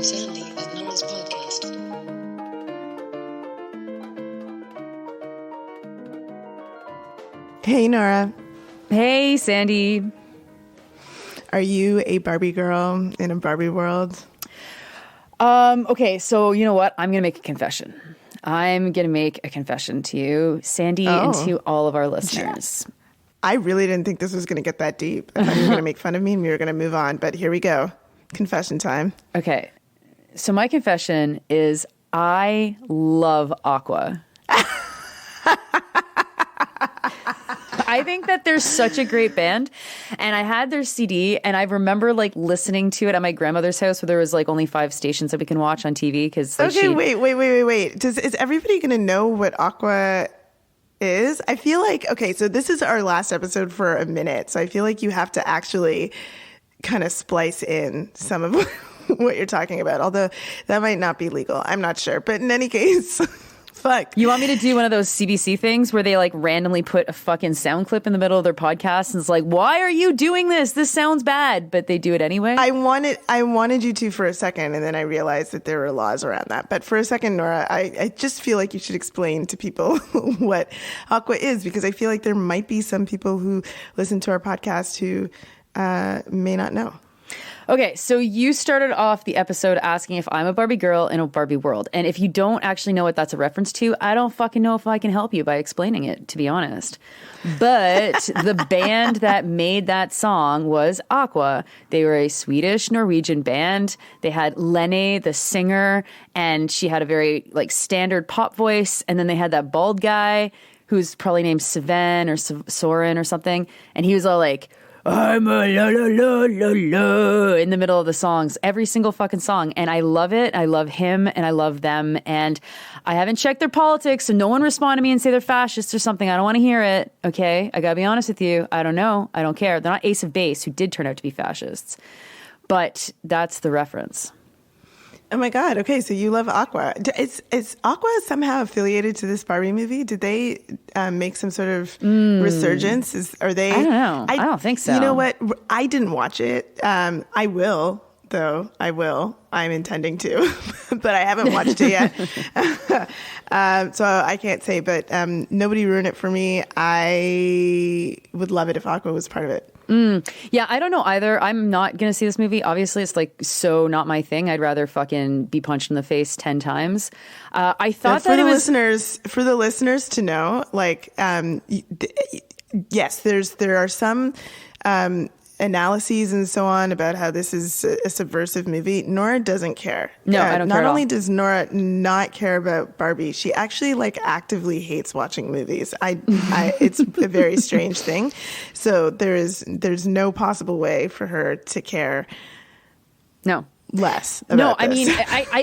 Sandy and Nora's podcast. Hey, Nora. Hey, Sandy. Are you a Barbie girl in a Barbie world? Okay, so you know what? I'm going to make a confession. I'm going to make a confession to you, Sandy, and to all of our listeners. I really didn't think this was going to get that deep. I thought you were going to make fun of me and we were going to move on, but here we go. Confession time. Okay, so my confession is I love Aqua. I think that they're such a great band, and I had their CD, and I remember like listening to it at my grandmother's house where there was like only 5 stations that we can watch on TV. Because wait. Is everybody going to know what Aqua is? I feel like, okay, so this is our last episode for a minute, so I feel like you have to actually kind of splice in some of what you're talking about, although that might not be legal. I'm not sure, but in any case... Fuck. You want me to do one of those CBC things where they like randomly put a fucking sound clip in the middle of their podcast and it's like, why are you doing this? This sounds bad, but they do it anyway. I wanted you to for a second, and then I realized that there were laws around that. But for a second, Nora, I just feel like you should explain to people what Aqua is, because I feel like there might be some people who listen to our podcast who may not know. Okay, so you started off the episode asking if I'm a Barbie girl in a Barbie world. And if you don't actually know what that's a reference to, I don't fucking know if I can help you by explaining it, to be honest. But the band that made that song was Aqua. They were a Swedish-Norwegian band. They had Lene, the singer, and she had a very like standard pop voice. And then they had that bald guy who's probably named Sven or Soren or something. And he was all like... I'm a la la la la la in the middle of the songs, every single fucking song. And I love it. I love him and I love them. And I haven't checked their politics, so no one respond to me and say they're fascists or something. I don't want to hear it. Okay. I gotta be honest with you. I don't know. I don't care. They're not Ace of Base, who did turn out to be fascists. But that's the reference. Oh my God. Okay. So you love Aqua. Is Aqua somehow affiliated to this Barbie movie? Did they make some sort of resurgence? Are they? I don't know. I don't think so. You know what? I didn't watch it. I will, though. I will. I'm intending to, but I haven't watched it yet. So I can't say, but nobody ruined it for me. I would love it if Aqua was part of it. Yeah, I don't know either. I'm not going to see this movie. Obviously, it's like so not my thing. I'd rather fucking be punched in the face 10 times. I thought for the listeners to know, like, yes, there are some analyses and so on about how this is a subversive movie. Nora doesn't care. No, I don't care at all. Not only does Nora not care about Barbie, she actually like actively hates watching movies. It's a very strange thing. So there's no possible way for her to care. No. Less about no, I this. mean,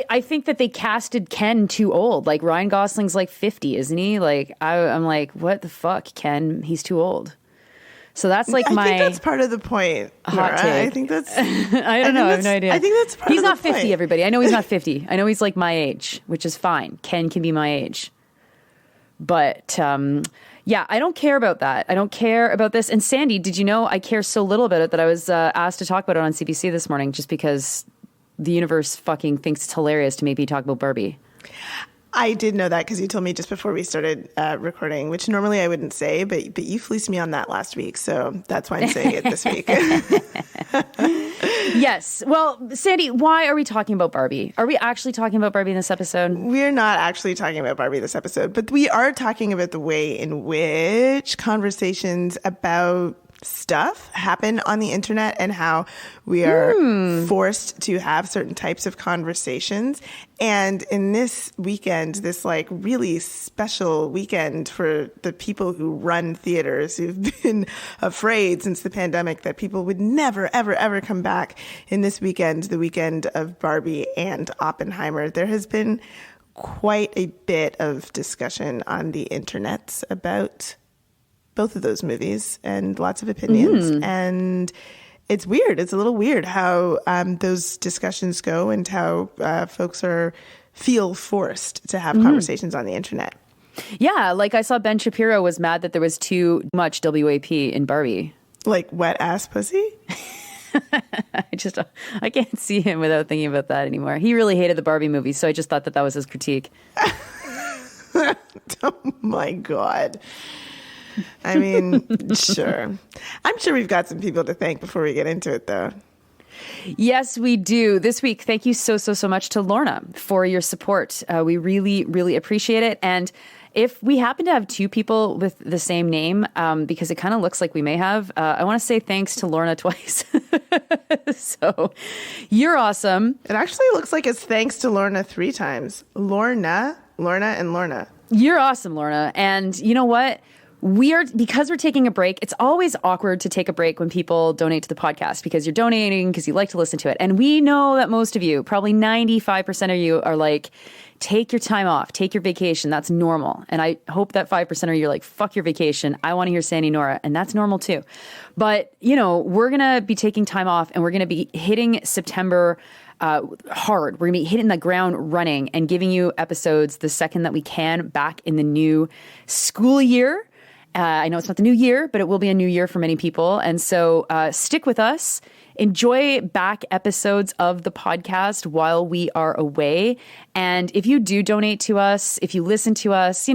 I think that they casted Ken too old. Like Ryan Gosling's like 50, isn't he? Like I'm like, what the fuck, Ken? He's too old. So that's like I think that's part of the point. Hot take. I think that's. I don't know. I have no idea. I think that's part He's of the not 50, point. everybody. I know he's not 50. I know he's like my age, which is fine. Ken can be my age. But yeah, I don't care about that. I don't care about this. And Sandy, did you know I care so little about it that I was asked to talk about it on CBC this morning just because the universe fucking thinks it's hilarious to make me talk about Barbie. I did know that because you told me just before we started recording, which normally I wouldn't say, but you fleeced me on that last week, so that's why I'm saying it this week. Yes. Well, Sandy, why are we talking about Barbie? Are we actually talking about Barbie in this episode? We're not actually talking about Barbie this episode, but we are talking about the way in which conversations about stuff happen on the internet and how we are forced to have certain types of conversations. And in this weekend, this like really special weekend for the people who run theaters who've been afraid since the pandemic that people would never, ever, ever come back. In this weekend, the weekend of Barbie and Oppenheimer, there has been quite a bit of discussion on the internet about both of those movies and lots of opinions. And it's weird. It's a little weird how those discussions go and how folks feel forced to have conversations on the internet. Yeah, like I saw Ben Shapiro was mad that there was too much WAP in Barbie. Like wet ass pussy? I can't see him without thinking about that anymore. He really hated the Barbie movie, so I just thought that was his critique. Oh my God. I mean, sure. I'm sure we've got some people to thank before we get into it, though. Yes, we do. This week, thank you so much to Lorna for your support. We really, really appreciate it. And if we happen to have two people with the same name, because it kind of looks like we may have, I want to say thanks to Lorna twice. So you're awesome. It actually looks like it's thanks to Lorna 3 times. Lorna, and Lorna. You're awesome, Lorna. And you know what? Because we're taking a break, it's always awkward to take a break when people donate to the podcast because you're donating because you like to listen to it. And we know that most of you, probably 95% of you, are like, take your time off, take your vacation. That's normal. And I hope that 5% of you are like, fuck your vacation. I want to hear Sandy Nora. And that's normal too. But, we're going to be taking time off and we're going to be hitting September hard. We're going to be hitting the ground running and giving you episodes the second that we can back in the new school year. I know it's not the new year, but it will be a new year for many people. And so stick with us. Enjoy back episodes of the podcast while we are away. And if you do donate to us, if you listen to us,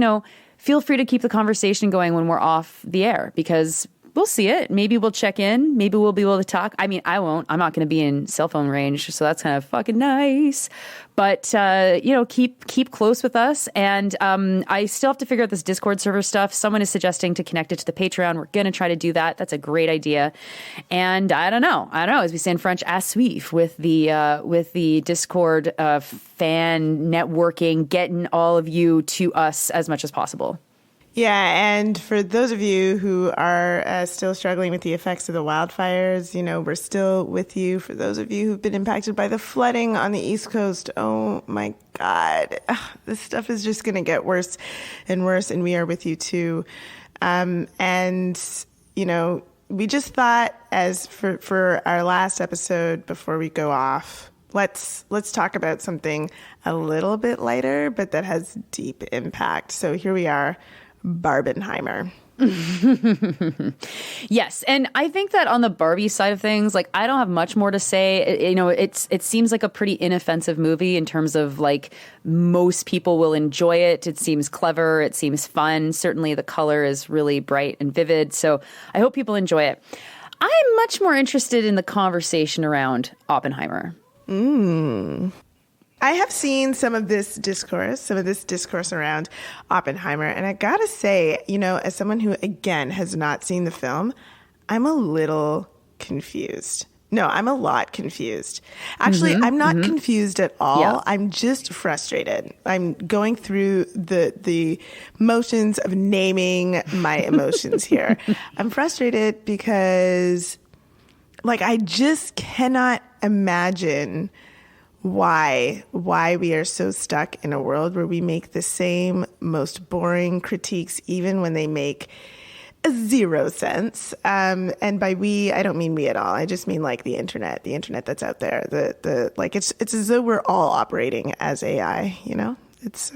feel free to keep the conversation going when we're off the air because we'll see it. Maybe we'll check in. Maybe we'll be able to talk. I mean, I won't. I'm not going to be in cell phone range, so that's kind of fucking nice. But keep close with us. And I still have to figure out this Discord server stuff. Someone is suggesting to connect it to the Patreon. We're going to try to do that. That's a great idea. And I don't know. As we say in French, à suivre with the Discord fan networking, getting all of you to us as much as possible. Yeah, and for those of you who are still struggling with the effects of the wildfires, we're still with you. For those of you who've been impacted by the flooding on the East Coast, oh my God, this stuff is just going to get worse and worse, and we are with you too. We just thought, as for our last episode before we go off, let's talk about something a little bit lighter, but that has deep impact. So here we are. Barbenheimer. Yes. And I think that on the Barbie side of things, I don't have much more to say. It seems like a pretty inoffensive movie in terms of most people will enjoy it. It seems clever. It seems fun. Certainly the color is really bright and vivid. So I hope people enjoy it. I'm much more interested in the conversation around Oppenheimer. I have seen some of this discourse around Oppenheimer. And I gotta say, as someone who, again, has not seen the film, I'm a little confused. No, I'm a lot confused. Actually, I'm not confused at all. Yeah. I'm just frustrated. I'm going through the motions of naming my emotions here. I'm frustrated because, I just cannot imagine why we are so stuck in a world where we make the same most boring critiques even when they make zero sense. And by we, I don't mean we at all. I just mean the internet that's out there. It's as though we're all operating as AI, It's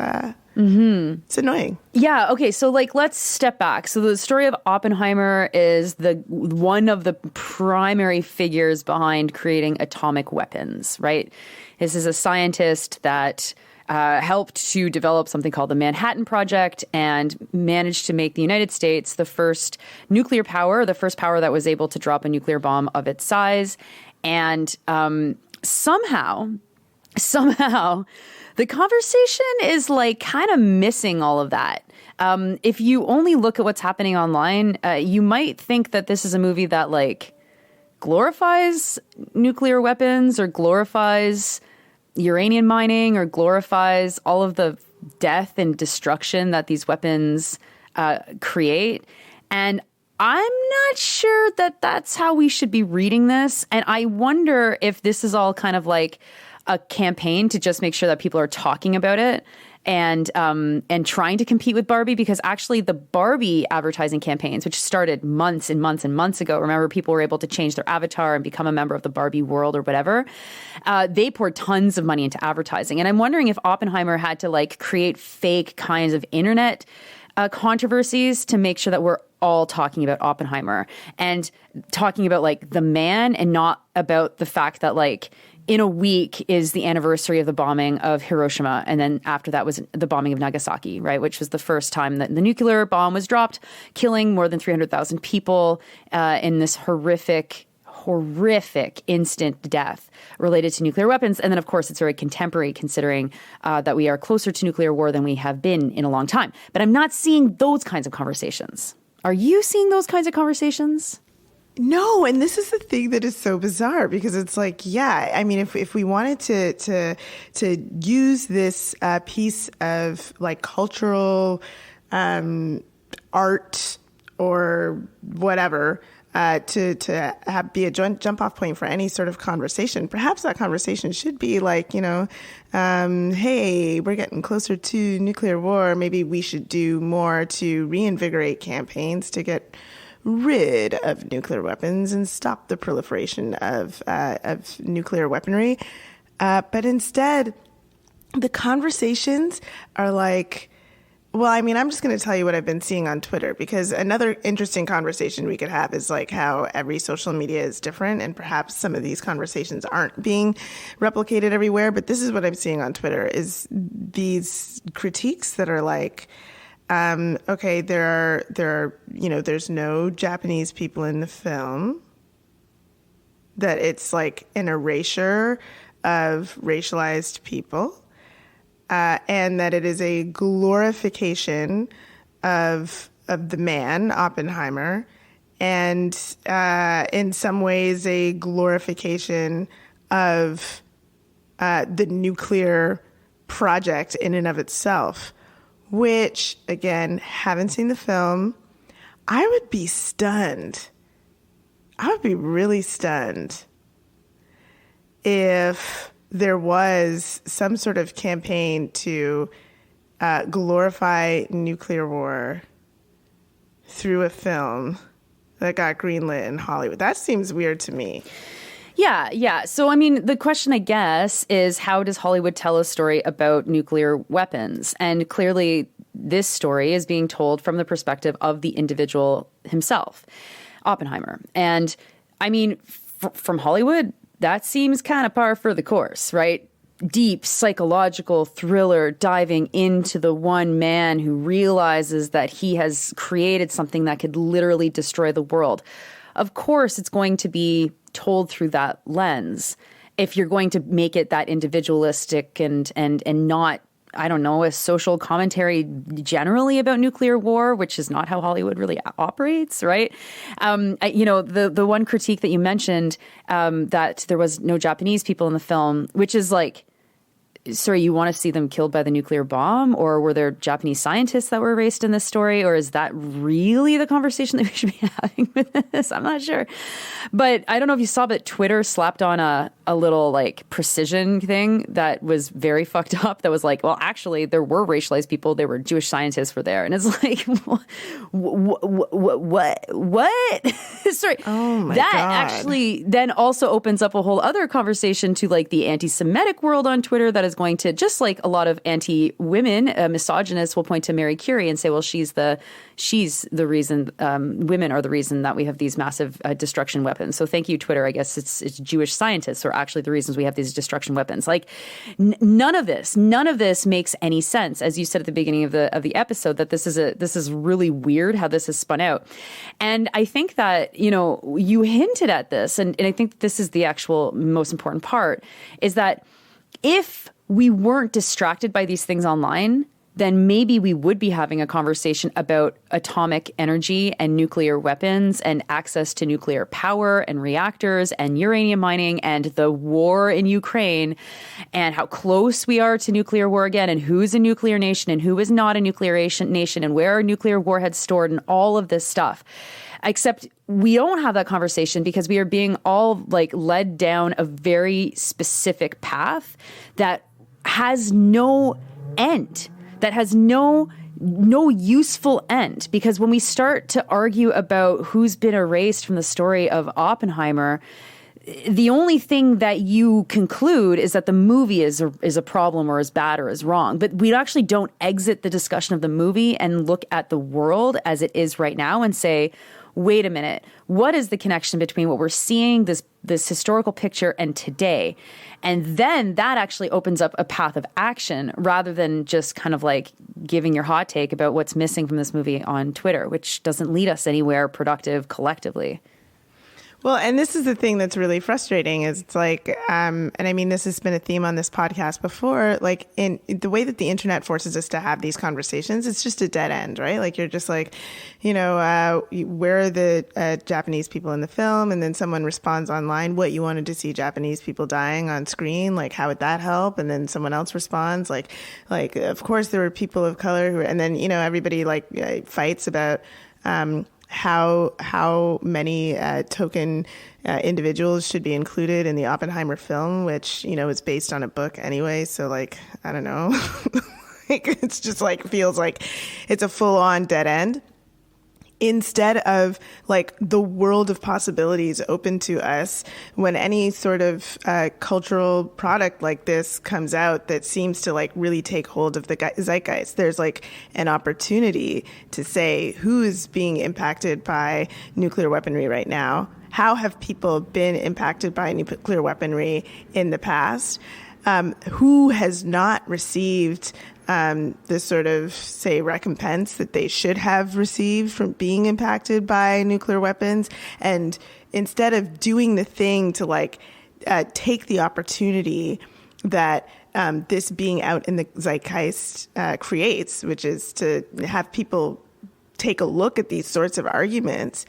it's annoying. Yeah. Okay. So let's step back. So the story of Oppenheimer is one of the primary figures behind creating atomic weapons, right? This is a scientist that helped to develop something called the Manhattan Project and managed to make the United States the first nuclear power, the first power that was able to drop a nuclear bomb of its size. And somehow, the conversation is kind of missing all of that. If you only look at what's happening online, you might think that this is a movie that glorifies nuclear weapons or glorifies uranium mining or glorifies all of the death and destruction that these weapons create. And I'm not sure that that's how we should be reading this. And I wonder if this is all kind of a campaign to just make sure that people are talking about it and trying to compete with Barbie, because actually the Barbie advertising campaigns, which started months and months and months ago, remember people were able to change their avatar and become a member of the Barbie world or whatever. They poured tons of money into advertising. And I'm wondering if Oppenheimer had to create fake kinds of internet controversies to make sure that we're all talking about Oppenheimer and talking about like the man and not about the fact that like in a week is the anniversary of the bombing of Hiroshima. And then after that was the bombing of Nagasaki, right? Which was the first time that the nuclear bomb was dropped, killing more than 300,000 people in this horrific instant death related to nuclear weapons. And then, of course, it's very contemporary considering that we are closer to nuclear war than we have been in a long time. But I'm not seeing those kinds of conversations. Are you seeing those kinds of conversations? No, and this is the thing that is so bizarre because it's like, yeah, I mean, if we wanted to use this piece of like cultural art or whatever to be a jump off point for any sort of conversation, perhaps that conversation should be like, hey, we're getting closer to nuclear war. Maybe we should do more to reinvigorate campaigns to get rid of nuclear weapons and stop the proliferation of nuclear weaponry. But instead, the conversations are like, well, I mean, I'm just going to tell you what I've been seeing on Twitter, because another interesting conversation we could have is like how every social media is different and perhaps some of these conversations aren't being replicated everywhere. But this is what I'm seeing on Twitter is these critiques that are like, okay, there are, there's no Japanese people in the film, that it's like an erasure of racialized people. And that it is a glorification of the man, Oppenheimer, and in some ways a glorification of the nuclear project in and of itself, which, again, haven't seen the film. I would be stunned. I would be really stunned if there was some sort of campaign to glorify nuclear war through a film that got greenlit in Hollywood. That seems weird to me. Yeah. So, I mean, the question, I guess, is how does Hollywood tell a story about nuclear weapons? And clearly, this story is being told from the perspective of the individual himself, Oppenheimer. And, I mean, from Hollywood, that seems kind of par for the course, right? Deep psychological thriller diving into the one man who realizes that he has created something that could literally destroy the world. Of course, it's going to be told through that lens. If you're going to make it that individualistic and not, I don't know, a social commentary generally about nuclear war, which is not how Hollywood really operates, right? The one critique that you mentioned, that there was no Japanese people in the film, which is like, sorry, you want to see them killed by the nuclear bomb? Or were there Japanese scientists that were erased in this story? Or is that really the conversation that we should be having with this? I'm not sure. But I don't know if you saw, but Twitter slapped on a little like precision thing that was very fucked up. That was like, well, actually, there were racialized people. There were Jewish scientists were there. And it's like, what? Sorry. Oh my that God. Actually then also opens up a whole other conversation to like the anti-Semitic world on Twitter that is going to, just like a lot of anti-women misogynists will point to Mary Curie and say, well, she's the reason, women are the reason that we have these massive destruction weapons. So thank you, Twitter. I guess it's Jewish scientists are actually the reasons we have these destruction weapons. Like none of this makes any sense. As you said at the beginning of the episode, that this is really weird how this is spun out. And I think that, you hinted at this, and I think this is the actual most important part, is that if we weren't distracted by these things online, then maybe we would be having a conversation about atomic energy and nuclear weapons and access to nuclear power and reactors and uranium mining and the war in Ukraine and how close we are to nuclear war again and who's a nuclear nation and who is not a nuclear nation and where are nuclear warheads stored and all of this stuff. Except we don't have that conversation because we are being all like led down a very specific path that has no end, that has no useful end. Because when we start to argue about who's been erased from the story of Oppenheimer, the only thing that you conclude is that the movie is a problem or is bad or is wrong. But we actually don't exit the discussion of the movie and look at the world as it is right now and say, wait a minute, what is the connection between what we're seeing, this historical picture, and today? And then that actually opens up a path of action rather than just kind of like giving your hot take about what's missing from this movie on Twitter, which doesn't lead us anywhere productive collectively. Well, and this is the thing that's really frustrating is it's like, and I mean, this has been a theme on this podcast before, like in the way that the internet forces us to have these conversations, it's just a dead end, right? Like you're just like, where are the Japanese people in the film? And then someone responds online, what, you wanted to see Japanese people dying on screen? Like, how would that help? And then someone else responds like, of course there were people of color who, and then, everybody fights about, how many token individuals should be included in the Oppenheimer film, which, is based on a book anyway. So like, I don't know, it's just like, feels like it's a full on dead end. Instead of like the world of possibilities open to us when any sort of cultural product like this comes out that seems to like really take hold of the zeitgeist, there's like an opportunity to say who is being impacted by nuclear weaponry right now. How have people been impacted by nuclear weaponry in the past? Who has not received the sort of, say, recompense that they should have received from being impacted by nuclear weapons? And instead of doing the thing to like take the opportunity that this being out in the zeitgeist creates, which is to have people take a look at these sorts of arguments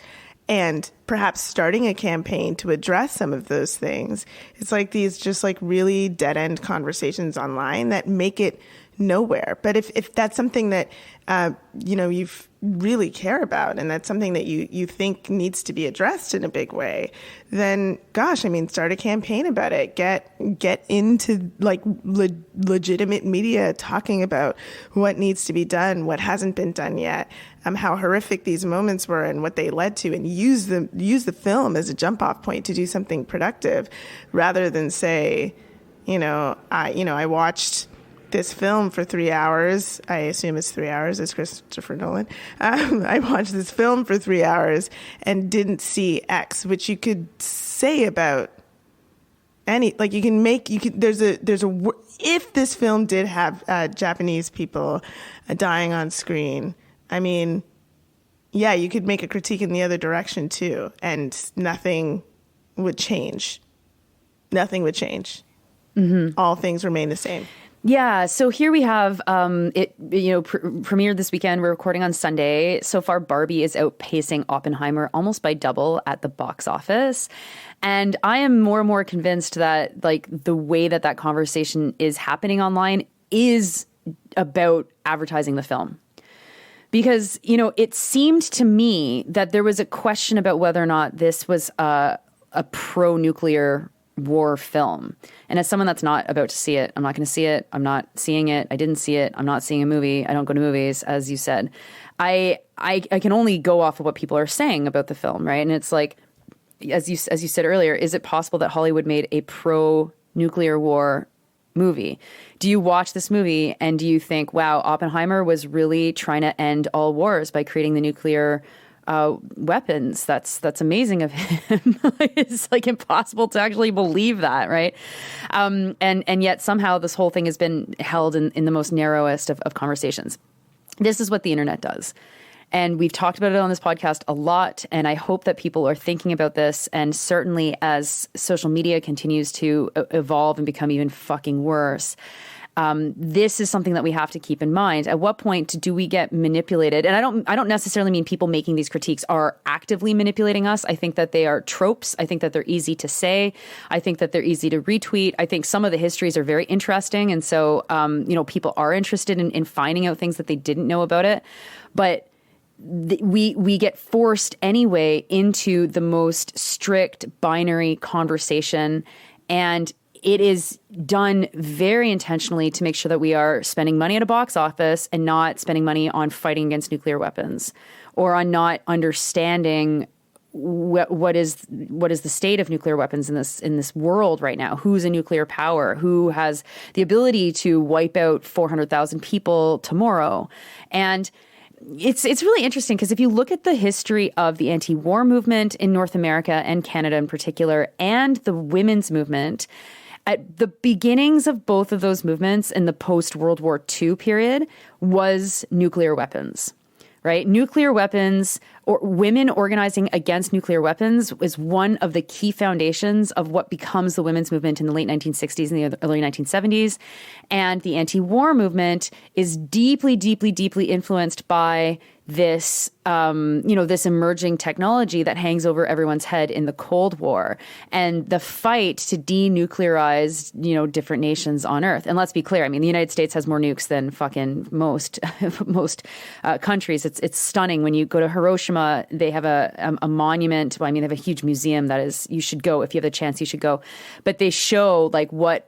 and perhaps starting a campaign to address some of those things. It's like these just like really dead end conversations online that make it nowhere. But if that's something that, you really care about and that's something that you think needs to be addressed in a big way, then gosh, I mean, start a campaign about it. Get into like legitimate media talking about what needs to be done, what hasn't been done yet, how horrific these moments were and what they led to, and use the film as a jump off point to do something productive rather than say, I watched this film for 3 hours. I assume it's 3 hours. It's Christopher Nolan. I watched this film for 3 hours and didn't see X, which you could say about any, like if this film did have Japanese people dying on screen, I mean, yeah, you could make a critique in the other direction too, and nothing would change. Nothing would change. Mm-hmm. All things remain the same. Yeah, so here we have it, premiered this weekend. We're recording on Sunday. So far, Barbie is outpacing Oppenheimer almost by double at the box office. And I am more and more convinced that like the way that conversation is happening online is about advertising the film. Because, it seemed to me that there was a question about whether or not this was a pro-nuclear war film. And as someone that's not about to see it, I'm not going to see it. I'm not seeing it. I didn't see it. I'm not seeing a movie. I don't go to movies, as you said. I can only go off of what people are saying about the film, right? And it's like, as you said earlier, is it possible that Hollywood made a pro-nuclear war movie? Do you watch this movie and do you think, wow, Oppenheimer was really trying to end all wars by creating the nuclear weapons? That's amazing of him. It's like impossible to actually believe that, right? And yet somehow this whole thing has been held in the most narrowest of conversations. This is what the internet does. And we've talked about it on this podcast a lot, and I hope that people are thinking about this. And certainly as social media continues to evolve and become even fucking worse, this is something that we have to keep in mind. At what point do we get manipulated? And I don't necessarily mean people making these critiques are actively manipulating us. I think that they are tropes. I think that they're easy to say. I think that they're easy to retweet. I think some of the histories are very interesting. And so, people are interested in finding out things that they didn't know about it. But we get forced anyway into the most strict binary conversation, and it is done very intentionally to make sure that we are spending money at a box office and not spending money on fighting against nuclear weapons or on not understanding what is the state of nuclear weapons in this world right now? Who's a nuclear power? Who has the ability to wipe out 400,000 people tomorrow? And it's really interesting because if you look at the history of the anti-war movement in North America and Canada in particular, and the women's movement, at the beginnings of both of those movements in the post-World War II period was nuclear weapons. Right? Nuclear weapons or women organizing against nuclear weapons is one of the key foundations of what becomes the women's movement in the late 1960s and the early 1970s. And the anti-war movement is deeply, deeply, deeply influenced by this, this emerging technology that hangs over everyone's head in the Cold War and the fight to denuclearize, different nations on Earth. And let's be clear. I mean, the United States has more nukes than fucking most countries. It's stunning. When you go to Hiroshima, they have a monument. Well, I mean, they have a huge museum that is, you should go if you have the chance, you should go. But they show like what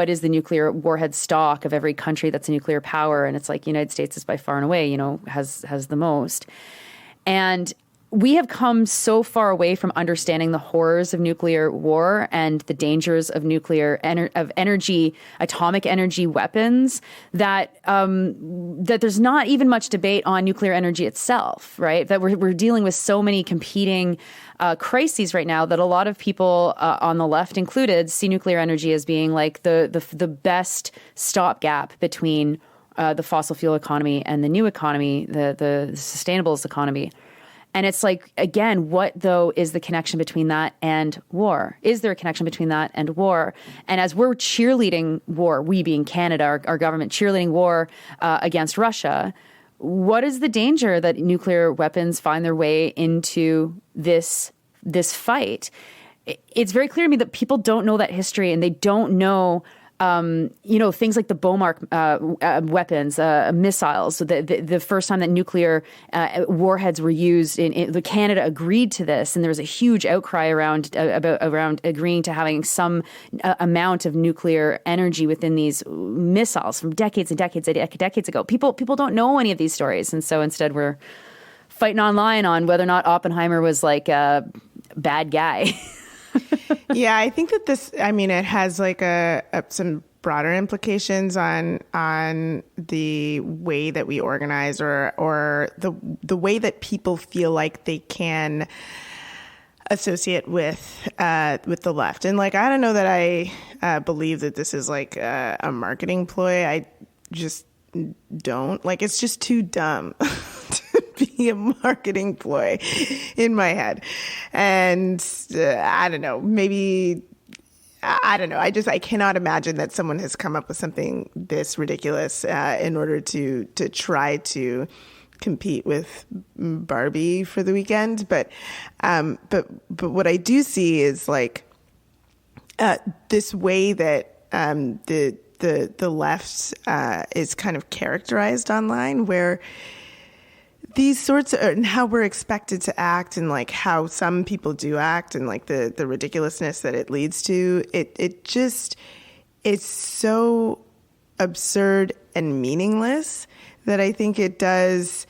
is the nuclear warhead stock of every country that's a nuclear power. And it's like United States is by far and away, has the most. And we have come so far away from understanding the horrors of nuclear war and the dangers of atomic energy weapons that there's not even much debate on nuclear energy itself, right? That we're dealing with so many competing crises right now that a lot of people on the left included see nuclear energy as being like the best stopgap between the fossil fuel economy and the new economy, the sustainables economy. And it's like, again, what though is the connection between that and war? Is there a connection between that and war? And as we're cheerleading war, we being Canada, our government cheerleading war against Russia, what is the danger that nuclear weapons find their way into this fight? It's very clear to me that people don't know that history, and they don't know things like the Bomark weapons, missiles. So the first time that nuclear warheads were used in Canada agreed to this, and there was a huge outcry around agreeing to having some amount of nuclear energy within these missiles from decades and decades ago. People don't know any of these stories, and so instead we're fighting online on whether or not Oppenheimer was like a bad guy. Yeah, I think that it has like some broader implications on the way that we organize or the way that people feel like they can associate with the left. And like, I don't know that I believe that this is like a marketing ploy. I just don't. Like, it's just too dumb to be a marketing ploy in my head. And I don't know, maybe, I don't know. I cannot imagine that someone has come up with something this ridiculous in order to try to compete with Barbie for the weekend. But what I do see is like this way that the left is kind of characterized online, where these sorts of, and how we're expected to act, and like how some people do act, and like the ridiculousness that it leads to, it just is so absurd and meaningless that I think it does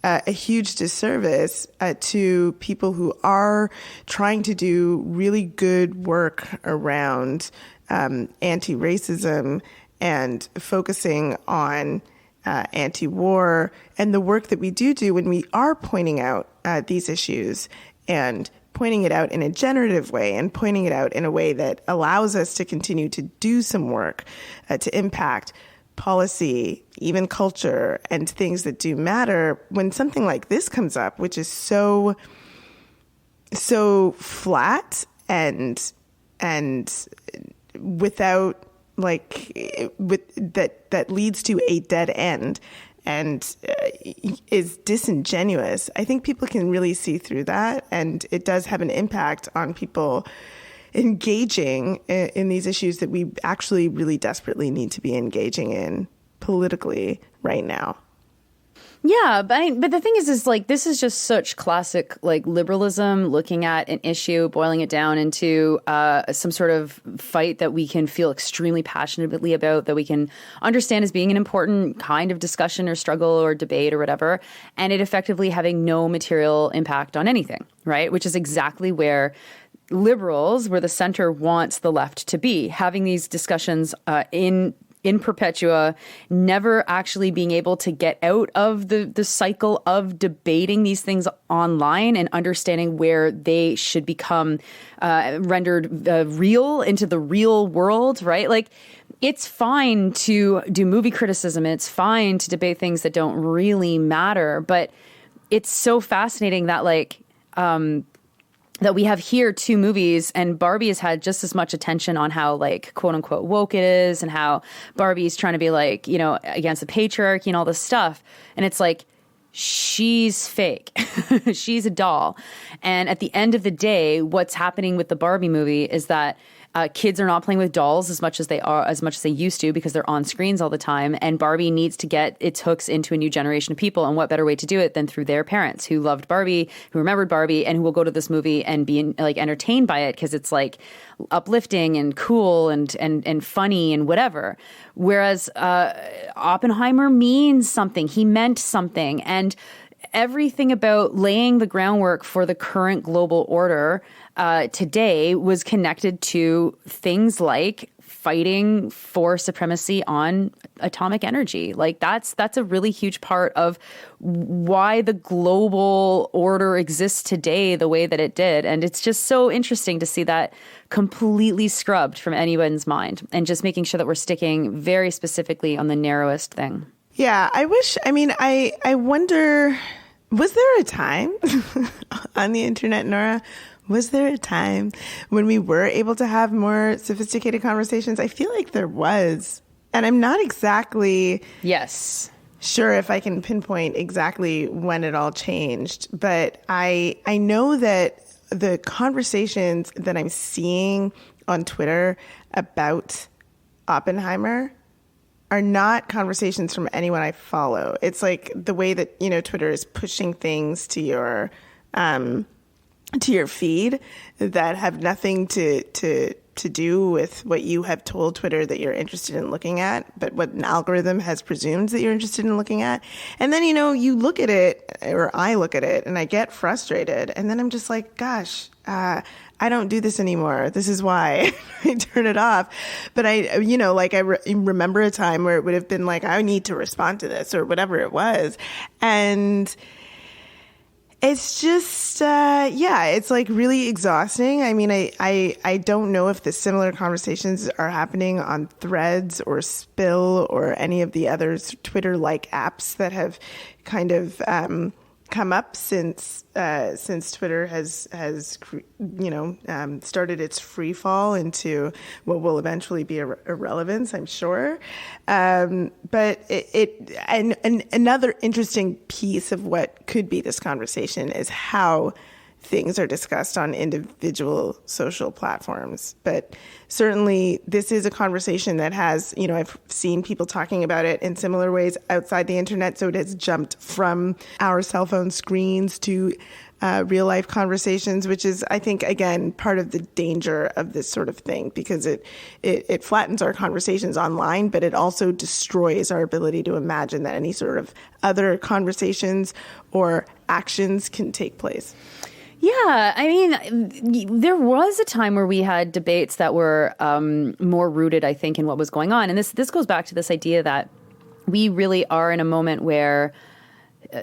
a huge disservice to people who are trying to do really good work around anti-racism and focusing on anti-war, and the work that we do when we are pointing out these issues and pointing it out in a generative way and pointing it out in a way that allows us to continue to do some work to impact policy, even culture, and things that do matter. When something like this comes up, which is so flat and without that leads to a dead end and is disingenuous, I think people can really see through that, and it does have an impact on people engaging in these issues that we actually really desperately need to be engaging in politically right now. Yeah, but the thing is like this is just such classic like liberalism, looking at an issue, boiling it down into some sort of fight that we can feel extremely passionately about, that we can understand as being an important kind of discussion or struggle or debate or whatever, and it effectively having no material impact on anything, right? Which is exactly where liberals, where the center wants the left to be, having these discussions in perpetua, never actually being able to get out of the cycle of debating these things online and understanding where they should become rendered real into the real world, right? Like, it's fine to do movie criticism. It's fine to debate things that don't really matter. But it's so fascinating that, like, that we have here two movies, and Barbie has had just as much attention on how, like, quote unquote woke it is, and how Barbie's trying to be, like, you know, against the patriarchy and all this stuff. And it's like, she's fake. She's a doll. And at the end of the day, what's happening with the Barbie movie is that kids are not playing with dolls as much as they used to, because they're on screens all the time. And Barbie needs to get its hooks into a new generation of people. And what better way to do it than through their parents who loved Barbie, who remembered Barbie, and who will go to this movie and be like entertained by it because it's like uplifting and cool and funny and whatever. Whereas Oppenheimer means something. He meant something. And everything about laying the groundwork for the current global order today was connected to things like fighting for supremacy on atomic energy. Like, that's a really huge part of why the global order exists today the way that it did. And it's just so interesting to see that completely scrubbed from anyone's mind, and just making sure that we're sticking very specifically on the narrowest thing. Yeah, I wonder, was there a time on the internet, Nora? Was there a time when we were able to have more sophisticated conversations? I feel like there was. And I'm not exactly sure if I can pinpoint exactly when it all changed. But I know that the conversations that I'm seeing on Twitter about Oppenheimer are not conversations from anyone I follow. It's like the way that, you know, Twitter is pushing things to your feed that have nothing to do with what you have told Twitter that you're interested in looking at, but what an algorithm has presumed that you're interested in looking at. And then, you know, you look at it, or I look at it, and I get frustrated. And then I'm just like, gosh, I don't do this anymore. This is why I turn it off. But I remember a time where it would have been like, I need to respond to this or whatever it was. And it's just, it's like really exhausting. I mean, I don't know if the similar conversations are happening on Threads or Spill or any of the other Twitter-like apps that have kind of come up since Twitter has started its free fall into what will eventually be irrelevance, I'm sure. But another interesting piece of what could be this conversation is how things are discussed on individual social platforms. But certainly this is a conversation that has, you know, I've seen people talking about it in similar ways outside the internet. So it has jumped from our cell phone screens to real life conversations, which is, I think, again, part of the danger of this sort of thing, because it flattens our conversations online, but it also destroys our ability to imagine that any sort of other conversations or actions can take place. Yeah, I mean, there was a time where we had debates that were more rooted, I think, in what was going on. And this goes back to this idea that we really are in a moment where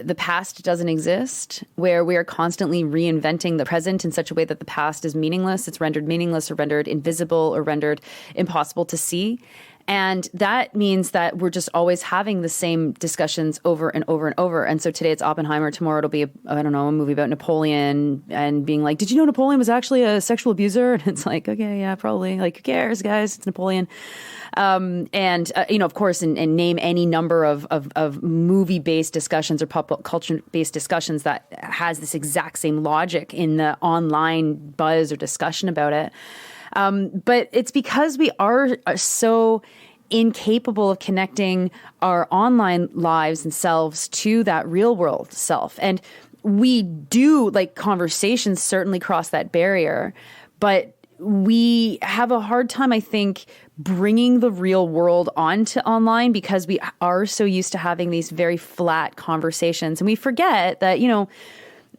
the past doesn't exist, where we are constantly reinventing the present in such a way that the past is meaningless. It's rendered meaningless or rendered invisible or rendered impossible to see. And that means that we're just always having the same discussions over and over and over. And so today it's Oppenheimer. Tomorrow it'll be, a movie about Napoleon, and being like, did you know Napoleon was actually a sexual abuser? And it's like, okay, yeah, probably. Like, who cares, guys? It's Napoleon. Of course, and name any number of movie-based discussions or pop culture-based discussions that has this exact same logic in the online buzz or discussion about it. But it's because we are so incapable of connecting our online lives and selves to that real world self. And we do, like, conversations certainly cross that barrier, but we have a hard time, I think, bringing the real world onto online because we are so used to having these very flat conversations. And we forget that, you know,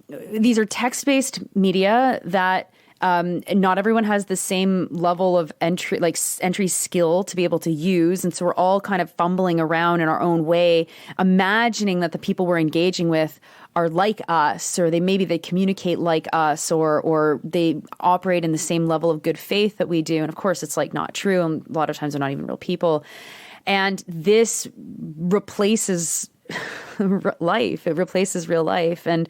these are text-based media that not everyone has the same level of entry skill to be able to use. And so we're all kind of fumbling around in our own way, imagining that the people we're engaging with are like us, or they communicate like us, or they operate in the same level of good faith that we do. And of course, it's like not true. And a lot of times they're not even real people. And this replaces life. It replaces real life. And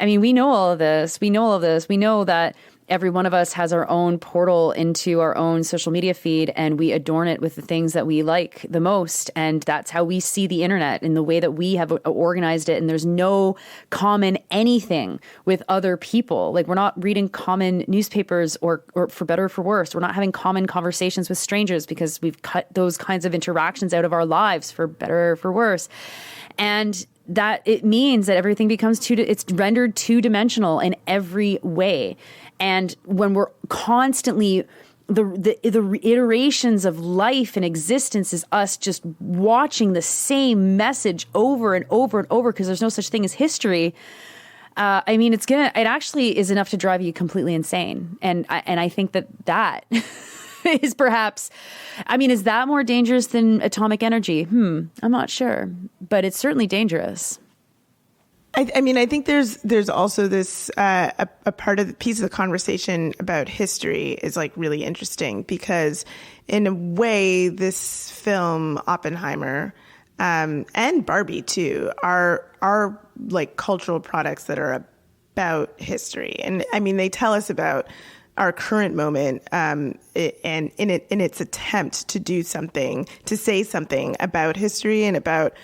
I mean, we know all of this. We know that every one of us has our own portal into our own social media feed, and we adorn it with the things that we like the most. And that's how we see the internet in the way that we have organized it. And there's no common anything with other people. Like, we're not reading common newspapers or for better or for worse. We're not having common conversations with strangers because we've cut those kinds of interactions out of our lives for better or for worse. And that it means that everything becomes it's rendered two-dimensional in every way. And when we're constantly, the iterations of life and existence is us just watching the same message over and over and over because there's no such thing as history. I mean, it actually is enough to drive you completely insane. And I think that is perhaps, I mean, is that more dangerous than atomic energy? I'm not sure, but it's certainly dangerous. I mean, I think there's also this a part of the piece of the conversation about history is like really interesting because in a way, this film Oppenheimer and Barbie too are like cultural products that are about history, and I mean, they tell us about our current moment, and in its attempt to do something, to say something about history and about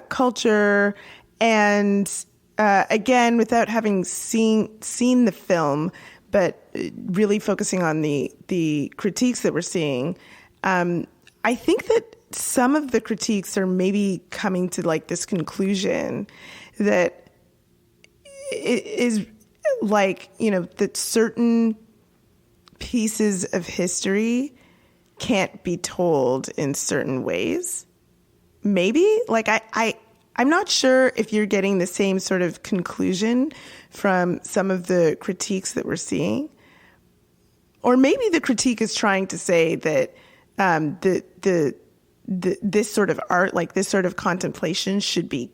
culture. And again, without having seen the film, but really focusing on the critiques that we're seeing, I think that some of the critiques are maybe coming to like this conclusion that it is like, you know, that certain pieces of history can't be told in certain ways. Maybe like I'm not sure if you're getting the same sort of conclusion from some of the critiques that we're seeing. Or maybe the critique is trying to say that this sort of art, like this sort of contemplation should be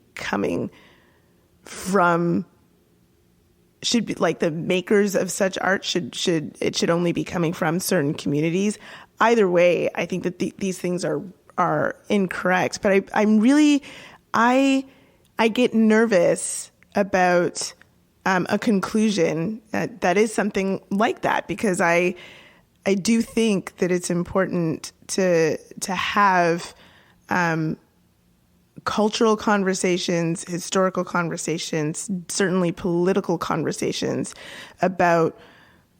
like the makers of such art should only be coming from certain communities. Either way, I think that these things are incorrect. But I get nervous about a conclusion that is something like that, because I do think that it's important to have cultural conversations, historical conversations, certainly political conversations about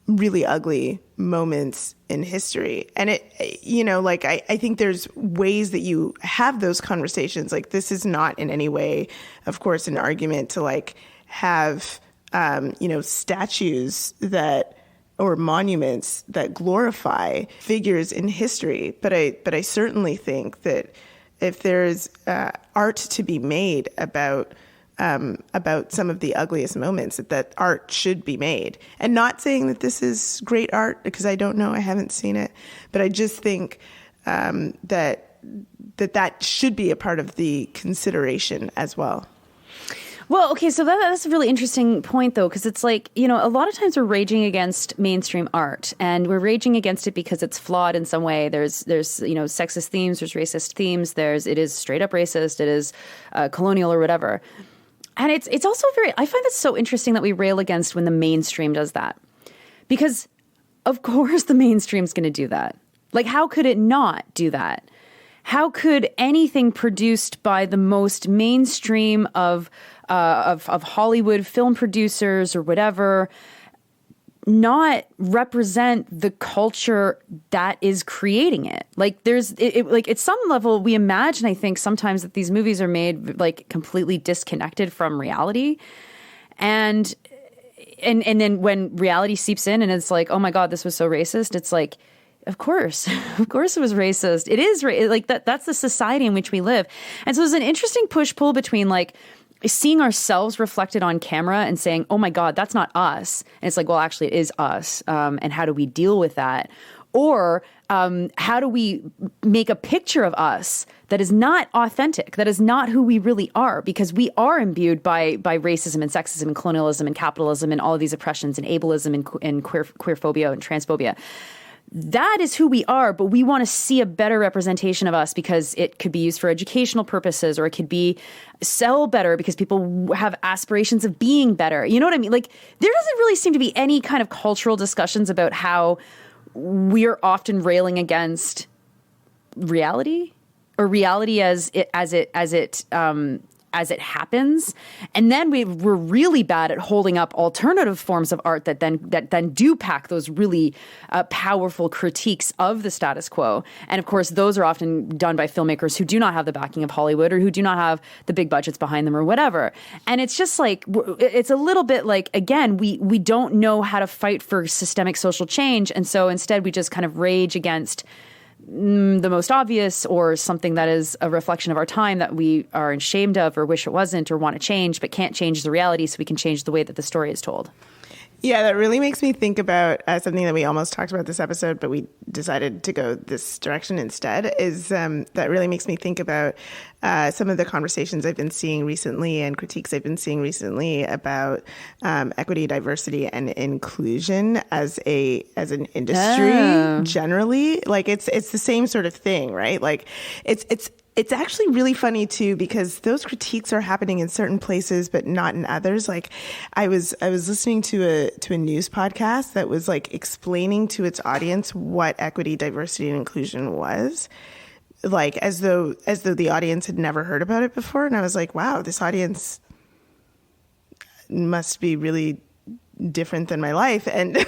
really ugly moments in history. And it, you know, like I think there's ways that you have those conversations. Like, this is not in any way, of course, an argument to like have, statues or monuments that glorify figures in history. But I certainly think that if there's art to be made about some of the ugliest moments, that art should be made. And not saying that this is great art, because I don't know, I haven't seen it, but I just think that should be a part of the consideration as well. Well, okay, so that's a really interesting point, though, because it's like, you know, a lot of times we're raging against mainstream art, and we're raging against it because it's flawed in some way. There's sexist themes, there's racist themes, it is straight up racist, it is colonial or whatever. And it's also I find it so interesting that we rail against when the mainstream does that. Because, of course, the mainstream's going to do that. Like, how could it not do that? How could anything produced by the most mainstream of Hollywood film producers or whatever, not represent the culture that is creating it. Like like at some level, we imagine, I think sometimes that these movies are made like completely disconnected from reality. And then when reality seeps in and it's like, oh my God, this was so racist. It's like, of course it was racist. It is like that's the society in which we live. And so there's an interesting push-pull between like seeing ourselves reflected on camera and saying, oh my God, that's not us. And it's like, well, actually it is us. And how do we deal with that? Or how do we make a picture of us that is not authentic, that is not who we really are, because we are imbued by racism and sexism and colonialism and capitalism and all of these oppressions and ableism and queerphobia and transphobia. That is who we are, but we want to see a better representation of us because it could be used for educational purposes, or it could be sell better because people have aspirations of being better. You know what I mean? Like, there doesn't really seem to be any kind of cultural discussions about how we're often railing against reality, or reality as it happens. And then we're really bad at holding up alternative forms of art that then do pack those really powerful critiques of the status quo. And of course, those are often done by filmmakers who do not have the backing of Hollywood, or who do not have the big budgets behind them, or whatever. And it's just like, it's a little bit like, again, we don't know how to fight for systemic social change. And so instead we just kind of rage against the most obvious, or something that is a reflection of our time that we are ashamed of or wish it wasn't or want to change, but can't change the reality so we can change the way that the story is told. Yeah, that really makes me think about something that we almost talked about this episode, but we decided to go this direction instead, is that really makes me think about some of the conversations I've been seeing recently and critiques I've been seeing recently about equity, diversity, and inclusion as an industry generally. Like it's the same sort of thing, right? Like it's actually really funny too, because those critiques are happening in certain places, but not in others. Like I was listening to a news podcast that was like explaining to its audience what equity, diversity, and inclusion was, like as though the audience had never heard about it before. And I was like, wow, this audience must be really different than my life. And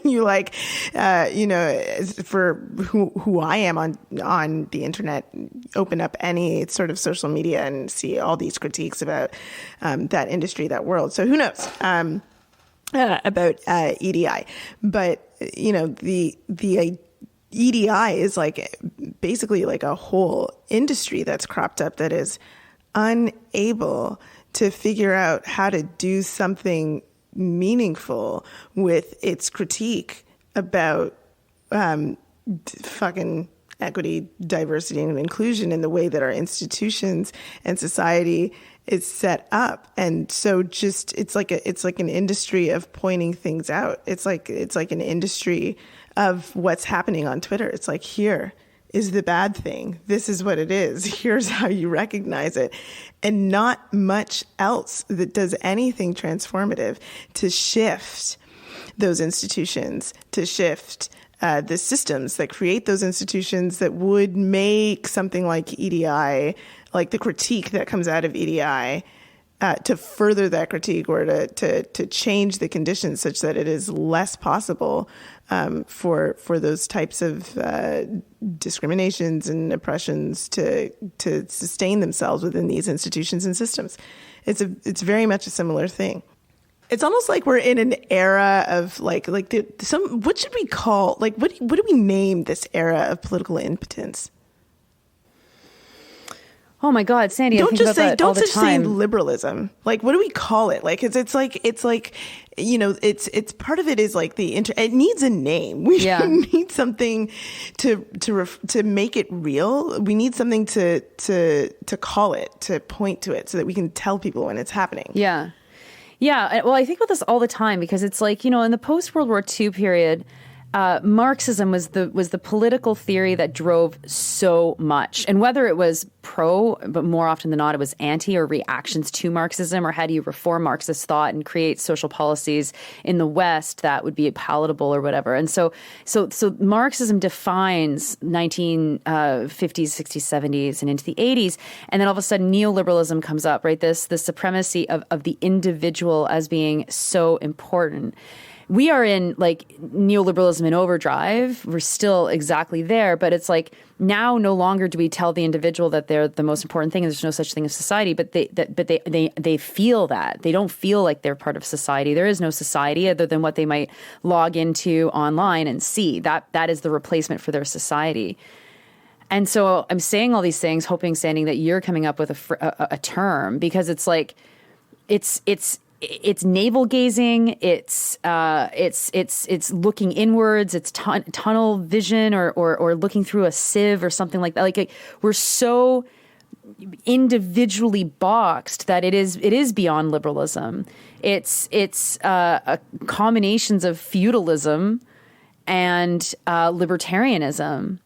you like, for who I am on the internet, open up any sort of social media and see all these critiques about that industry, that world. So who knows about EDI? But the EDI is like basically like a whole industry that's cropped up that is unable to figure out how to do something meaningful with its critique about fucking equity, diversity, and inclusion in the way that our institutions and society is set up. And so just it's like an industry of pointing things out. It's like an industry of what's happening on Twitter. It's like, here is the bad thing. This is what it is. Here's how you recognize it. And not much else that does anything transformative to shift those institutions, to shift the systems that create those institutions that would make something like EDI, like the critique that comes out of EDI, to further that critique, or to change the conditions such that it is less possible for those types of discriminations and oppressions to sustain themselves within these institutions and systems. It's very much a similar thing. It's almost like we're in an era of what should we call, like, what do we name this era of political impotence? Oh my God, Sandy! Don't just say time. liberalism. Like, what do we call it? Like, it's like it's part of it is like it needs a name. We need something to make it real. We need something to call it, to point to it, so that we can tell people when it's happening. Yeah. Yeah. Well, I think about this all the time, because it's like, in the post-World War II period, Marxism was the political theory that drove so much. And whether it was pro, but more often than not, it was anti or reactions to Marxism, or how do you reform Marxist thought and create social policies in the West that would be palatable or whatever. And so Marxism defines 1950s, 60s, 70s, and into the 80s. And then all of a sudden neoliberalism comes up, right? The supremacy of the individual as being so important. we are in like neoliberalism in overdrive. We're still exactly there, but it's like now no longer do we tell the individual that they're the most important thing and there's no such thing as society, but they feel that. They don't feel like they're part of society. There is no society other than what they might log into online and see. That is the replacement for their society. And so I'm saying all these things, hoping, Sandy, that you're coming up with a term, because it's like it's navel gazing. It's looking inwards. It's tunnel vision, or looking through a sieve or something like that. Like we're so individually boxed that it is beyond liberalism. It's combinations of feudalism and libertarianism.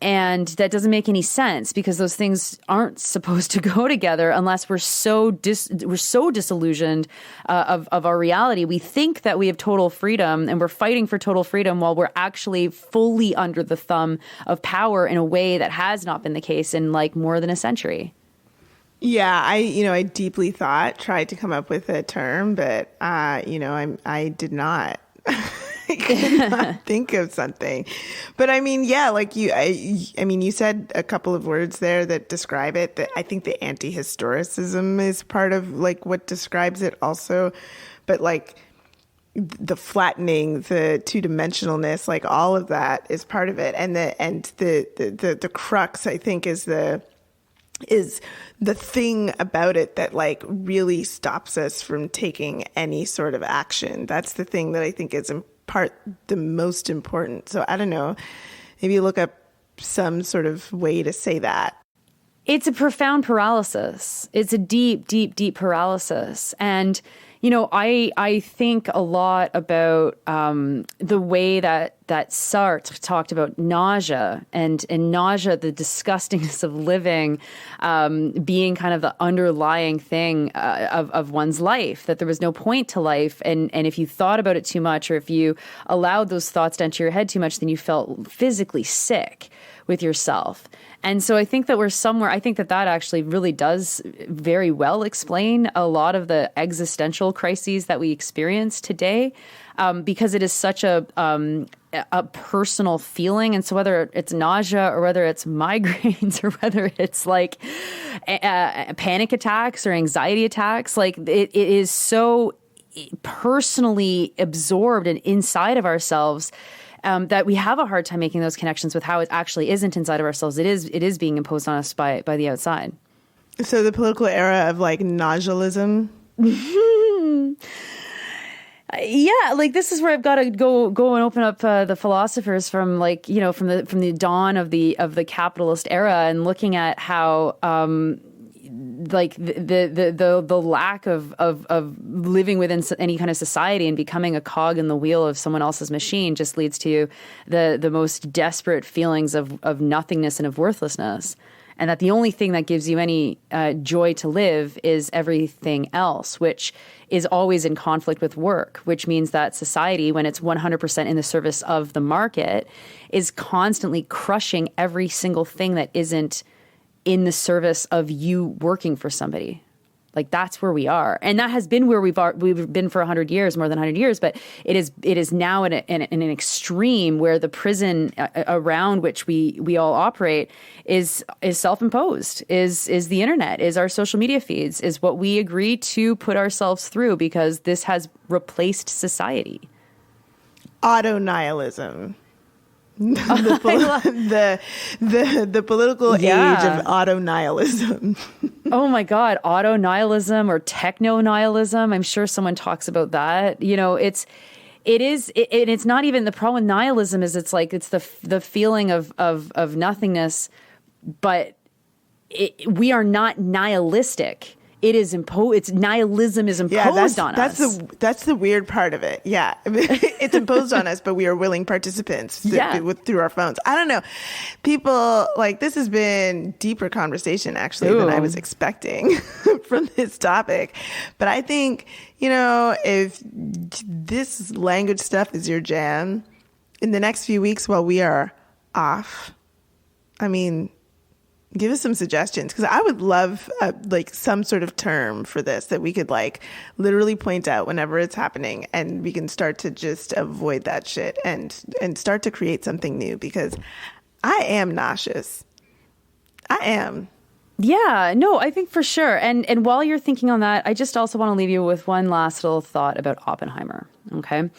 And that doesn't make any sense, because those things aren't supposed to go together unless we're so disillusioned of our reality. We think that we have total freedom and we're fighting for total freedom while we're actually fully under the thumb of power in a way that has not been the case in like more than a century. Yeah, I deeply tried to come up with a term, but I did not. I could not think of something. But I mean, yeah, like you said a couple of words there that describe it. That I think the anti-historicism is part of like what describes it also. But like the flattening, the two-dimensionalness, like all of that is part of it. And the crux, I think, is the thing about it that like really stops us from taking any sort of action. That's the thing that I think is the most important. So I don't know, maybe look up some sort of way to say that. It's a profound paralysis. It's a deep, deep, deep paralysis. And, I think a lot about the way that Sartre talked about nausea and nausea, the disgustingness of living, being kind of the underlying thing of one's life, that there was no point to life. And if you thought about it too much, or if you allowed those thoughts to enter your head too much, then you felt physically sick with yourself. And so I think that we're somewhere, I think that actually really does very well explain a lot of the existential crises that we experience today, because it is such a personal feeling. And so whether it's nausea or whether it's migraines or whether it's like panic attacks or anxiety attacks, like it is so personally absorbed and inside of ourselves, that we have a hard time making those connections with how it actually isn't inside of ourselves. It is being imposed on us by the outside. So the political era of like nausealism. Yeah, like this is where I've got to go and open up the philosophers from like, from the dawn of the capitalist era, and looking at how like the lack of living within any kind of society and becoming a cog in the wheel of someone else's machine just leads to the most desperate feelings of nothingness and of worthlessness. And that the only thing that gives you any joy to live is everything else, which is always in conflict with work, which means that society, when it's 100% in the service of the market, is constantly crushing every single thing that isn't in the service of you working for somebody. Like that's where we are. And that has been where we've been for 100 years, more than 100 years, but it is now in an extreme where the prison around which we all operate is self-imposed, is the internet, is our social media feeds, is what we agree to put ourselves through, because this has replaced society. Auto-nihilism. The political age of auto-nihilism. Oh my God, auto-nihilism or techno-nihilism. I'm sure someone talks about that. It's not even the problem with nihilism is it's the feeling of nothingness, but we are not nihilistic. It is imposed. It's nihilism is imposed on us. That's the weird part of it. Yeah, it's imposed on us, but we are willing participants through our phones. I don't know. People like this has been deeper conversation actually than I was expecting from this topic. But I think if this language stuff is your jam, in the next few weeks while we are off, I mean, give us some suggestions, because I would love like some sort of term for this that we could like literally point out whenever it's happening, and we can start to just avoid that shit and start to create something new, because I am nauseous. I am. Yeah, no, I think for sure. And while you're thinking on that, I just also want to leave you with one last little thought about Oppenheimer. Okay.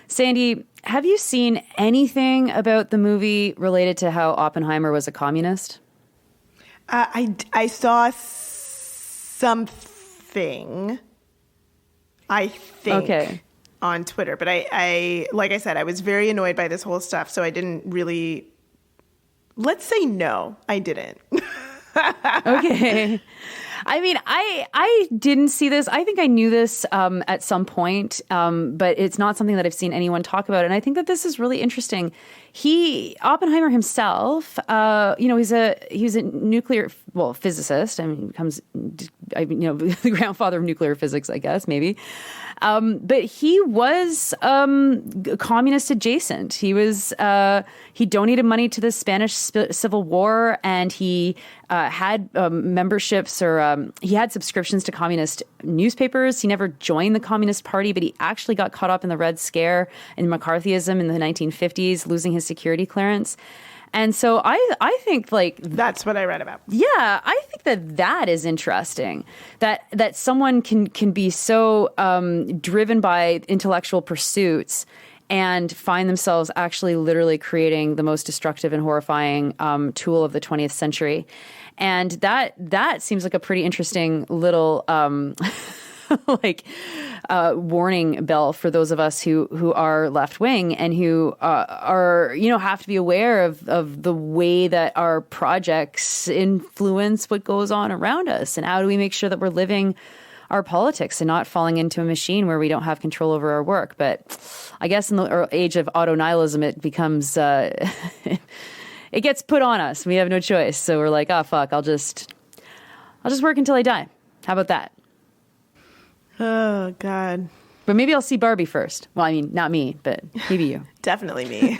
Sandy, have you seen anything about the movie related to how Oppenheimer was a communist? I saw something, I think, on Twitter. But I like I said, I was very annoyed by this whole stuff. So I didn't really, let's say no, I didn't. Okay. I mean, I didn't see this. I think I knew this at some point, but it's not something that I've seen anyone talk about. And I think that this is really interesting. Oppenheimer himself, he's a nuclear, physicist. I mean, the grandfather of nuclear physics, I guess, maybe. But he was communist adjacent. He donated money to the Spanish Civil War, and he had memberships, or he had subscriptions to communist newspapers. He never joined the Communist Party, but he actually got caught up in the Red Scare and McCarthyism in the 1950s, losing his security clearance. And so I think like that's what I read about. Yeah, I think that is interesting. That someone can be so driven by intellectual pursuits and find themselves actually literally creating the most destructive and horrifying tool of the 20th century. And that seems like a pretty interesting little warning bell for those of us who are left wing and who are have to be aware of the way that our projects influence what goes on around us, and how do we make sure that we're living our politics and not falling into a machine where we don't have control over our work. But I guess in the age of auto-nihilism, it becomes it gets put on us. We have no choice, so we're like, oh fuck, I'll just work until I die. How about that? Oh, God. But maybe I'll see Barbie first. Well, I mean, not me, but maybe you. Definitely me.